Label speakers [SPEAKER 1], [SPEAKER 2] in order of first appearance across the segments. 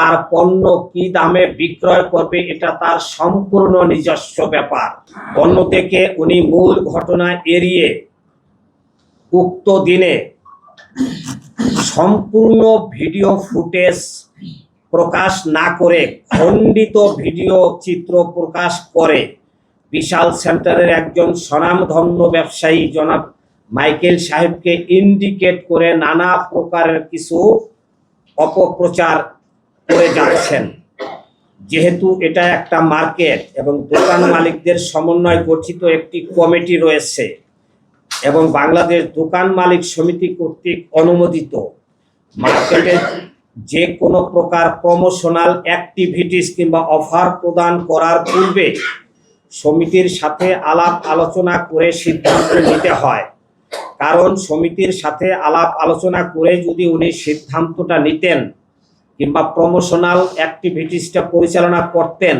[SPEAKER 1] তার পণ্য কি দামে বিক্রয় করবে এটা তার সম্পূর্ণ নিজস্ব ব্যাপার। অন্যদিকে উনি মূল ঘটনা এড়িয়ে উক্ত দিনে সম্পূর্ণ ভিডিও ফুটেজ প্রকাশ না করে খণ্ডিত ভিডিও চিত্র প্রকাশ করে বিশাল সেন্টারের একজন স্বনামধন্য ব্যবসায়ী জনাব মাইকেল সাহেবকে ইন্ডিকেট করে নানা প্রকারের কিছু অপপ্রচার করে যাচ্ছেন। যেহেতু এটা একটা মার্কেট এবং দোকান মালিকদের সমন্বয় গঠিত একটি কমিটি রয়েছে এবং বাংলাদেশ দোকান মালিক সমিতি কর্তৃক অনুমোদিত, মার্কেটে যে কোনো প্রকার প্রমোশনাল অ্যাক্টিভিটিস কিংবা অফার প্রদান করার পূর্বে সমিতির সাথে আলাপ আলোচনা করে সিদ্ধান্ত নিতে হয়। কারণ সমিতির সাথে আলাপ আলোচনা করে যদি উনি সিদ্ধান্তটা নিতেন কিংবা প্রমোশনাল অ্যাক্টিভিটিসটা পরিচালনা করতেন,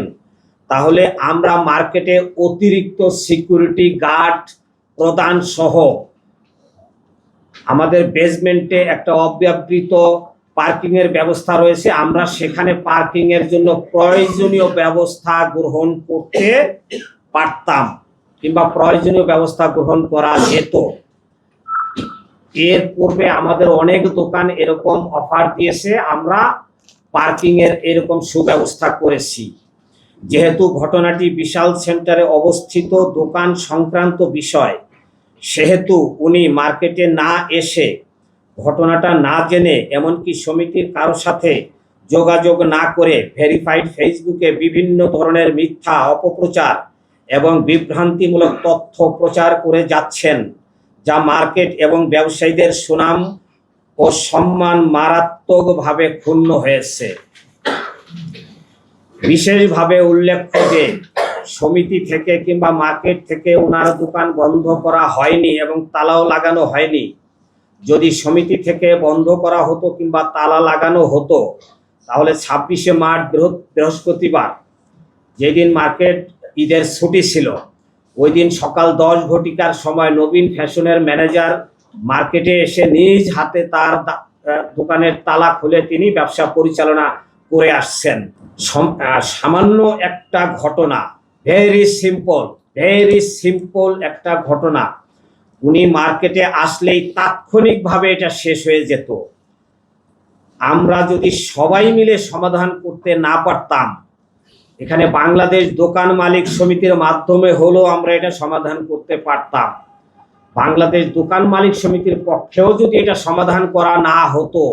[SPEAKER 1] তাহলে আমরা মার্কেটে অতিরিক্ত সিকিউরিটি গার্ড প্রদান সহ আমাদের বেসমেন্টে একটা অব্যবহৃত পার্কিংয়ের ব্যবস্থা রয়েছে, আমরা সেখানে পার্কিংয়ের জন্য প্রয়োজনীয় ব্যবস্থা গ্রহণ করতে পারতাম কিংবা প্রয়োজনীয় ব্যবস্থা গ্রহণ করা যেত। এর পূর্বে আমাদের অনেক দোকান এরকম অফার দিয়েছে, আমরা পার্কিংয়ের এরকম সুব্যবস্থা করেছি। যেহেতু ঘটনাটি বিশাল সেন্টারে অবস্থিত দোকান সংক্রান্ত বিষয়, সেহেতু উনি মার্কেটে না এসে ঘটনাটা না জেনে এমনকি সমিতির কারো সাথে যোগাযোগ না করে ভেরিফাইড ফেসবুকে বিভিন্ন ধরনের মিথ্যা অপপ্রচার এবং বিভ্রান্তিমূলক তথ্য প্রচার করে যাচ্ছেন, যা মার্কেট এবং ব্যবসায়ীদের সুনাম ও সম্মান মারাত্মকভাবে ক্ষুণ্ণ হয়েছে। বিশেষভাবে উল্লেখ্য যে সমিতি থেকে কিংবা মার্কেট থেকে ওনার দোকান বন্ধ করা হয়নি এবং তালাও লাগানো হয়নি। যদি সমিতি থেকে বন্ধ করা হতো কিংবা তালা লাগানো হতো, তাহলে 26শে মার্চ বৃহস্পতিবার, যেদিন মার্কেট ঈদের ছুটি ছিল, ওই দিন সকাল 10 ঘটিকার সময় নবীন ফ্যাশনের ম্যানেজার মার্কেটে এসে নিজ হাতে তার দোকানের তালা খুলে তিনি ব্যবসা পরিচালনা করে আসছেন। সামান্য একটা ঘটনা, ভেরি সিম্পল একটা ঘটনা, উনি মার্কেটে আসলেই তাৎক্ষণিকভাবে এটা শেষ হয়ে যেত। আমরা যদি সবাই মিলে সমাধান করতে না পারতাম, এখানে বাংলাদেশ দোকান মালিক সমিতির মাধ্যমে হলেও আমরা এটা সমাধান করতে পারতাম। বাংলাদেশ দোকান মালিক সমিতির পক্ষেও যদি এটা সমাধান করা না হতো,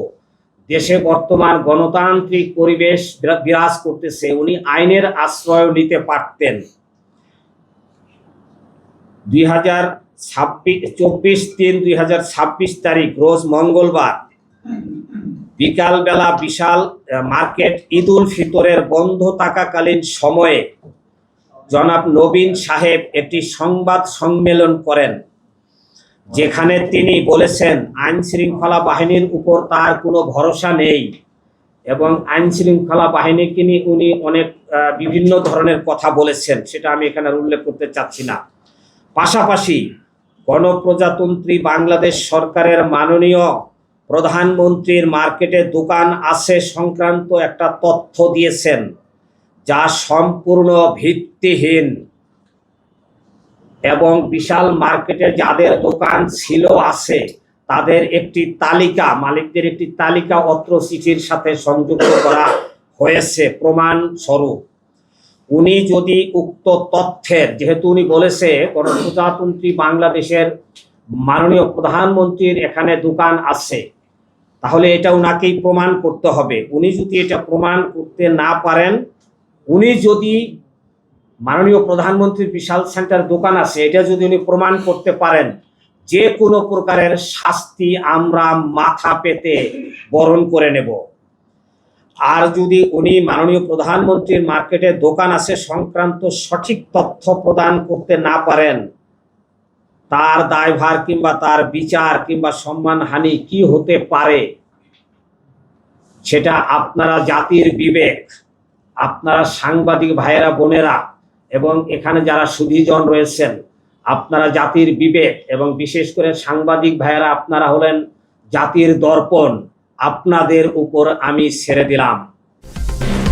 [SPEAKER 1] দেশে বর্তমান গণতান্ত্রিক পরিবেশ বিরাজ করতেছে, উনি আইনের আশ্রয় নিতে পারতেন। 24/3/2026 তারিখ রোজ মঙ্গলবার বিকালবেলা বিশাল মার্কেট ঈদ উল ফিতরের বন্ধ থাকাকালীন সময়ে জনাব নবীন সাহেব একটি সংবাদ সম্মেলন করেন, যেখানে তিনি বলেছেন আইন শৃঙ্খলা বাহিনীর উপর তার কোনো ভরসা নেই এবং আইন শৃঙ্খলা বাহিনীকে নিয়ে উনি অনেক বিভিন্ন ধরনের কথা বলেছেন, সেটা আমি এখানে উল্লেখ করতে চাচ্ছি না। পাশাপাশি গণপ্রজাতন্ত্রী বাংলাদেশ সরকারের মাননীয় প্রধানমন্ত্রীর মার্কেটে দোকান আছে সংক্রান্ত একটা তথ্য দিয়েছেন, যা সম্পূর্ণ ভিত্তিহীন এবং বিশাল মার্কেটে যাদের দোকান ছিল আছে তাদের একটি তালিকা, মালিকদের একটি তালিকা অত্র চিঠির সাথে সংযুক্ত করা হয়েছে প্রমাণ স্বরূপ। উনি যদি উক্ত তথ্যের, যেহেতু উনি বলেছে গণপ্রজাতন্ত্রী বাংলাদেশের মাননীয় প্রধানমন্ত্রীর এখানে দোকান আছে, তাহলে এটা উনাকেই প্রমাণ করতে হবে। উনি যদি এটা প্রমাণ করতে না পারেন, উনি যদি মাননীয় প্রধানমন্ত্রীর বিশাল সেন্টার দোকান আছে এটা যদি উনি প্রমাণ করতে পারেন, যে কোনো প্রকারের শাস্তি আমরা মাথা পেতে বরণ করে নেব। আর যদি উনি মাননীয় প্রধানমন্ত্রীর মার্কেটে দোকান আছে সংক্রান্ত সঠিক তথ্য প্রদান করতে না পারেন, তার দায়ভার কিংবা তার বিচার কিংবা সম্মানহানি কি হতে পারে সেটা আপনারা জাতির বিবেক, আপনারা সাংবাদিক ভাইয়েরা বোনেরা এবং এখানে যারা সুধীজন রয়েছেন, আপনারা জাতির বিবেক এবং বিশেষ করে সাংবাদিক ভাইয়েরা আপনারা হলেন জাতির দর্পণ, আপনাদের উপর আমি ছেড়ে দিলাম।
[SPEAKER 2] ধন্যবাদ।